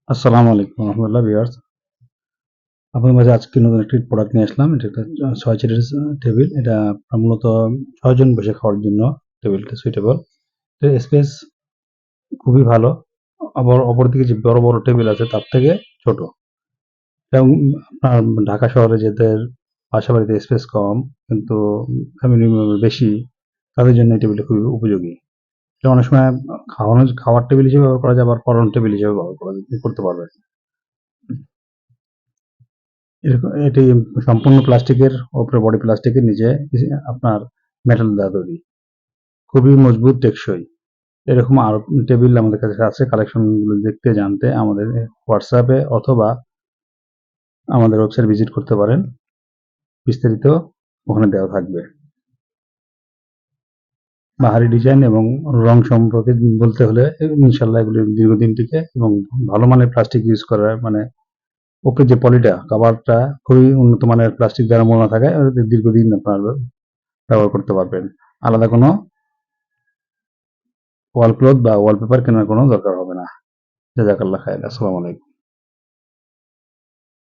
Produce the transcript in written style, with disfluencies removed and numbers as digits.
আসসালামু আলাইকুম রহমতুল্লাহ ভিউয়ার্স, আপনাদের মাঝে আজকে নতুন একটি প্রোডাক্ট নিয়ে আসলাম। এটা একটা ৬ সিটের টেবিল। এটা মূলত ৬ জন বসে খাওয়ার জন্য টেবিলটা সুইটেবল। এর স্পেস খুবই ভালো। আবার অপরদিকে যে বড় বড় টেবিল আছে তার থেকে ছোট। এবং আপনার ঢাকা শহরে যাদের বাসা বাড়িতে স্পেস কম কিন্তু ফ্যামিলি মেম্বার বেশি, তাদের জন্য এই টেবিলটা খুবই উপযোগী। এটা অনেক সময় খাওয়ার টেবিল হিসেবে ব্যবহার করা যায়, আবার পড়ানোর টেবিল হিসেবে ব্যবহার করতে পারবেন। এটি সম্পূর্ণ প্লাস্টিকের, উপরে বডি প্লাস্টিকের, নিচে আপনার মেটাল দেওয়া তৈরি। খুবই মজবুত, টেকসই। এরকম আরো টেবিল আমাদের কাছে আছে। কালেকশনগুলো দেখতে জানতে আমাদের হোয়াটসঅ্যাপে অথবা আমাদের ওয়েবসাইট ভিজিট করতে পারেন। বিস্তারিত ওখানে দেওয়া থাকবে। বাহারি ডিজাইন এবং রং সম্পর্কে বলতে হলে ইনশাল্লাহ এগুলি দীর্ঘদিন টিকে এবং ভালো মানের প্লাস্টিক ইউজ করা, মানে উপরে যে পলিটা কাভারটা খুবই উন্নত মানের প্লাস্টিক দ্বারা মোড়ানো থাকে, দীর্ঘদিন আপনার ব্যবহার করতে পারবেন। আলাদা কোনো ওয়াল ক্লথ বা ওয়ালপেপার কেনার কোনো দরকার হবে না। জাজাকাল্লাহ খায়ের। আসসালামু আলাইকুম।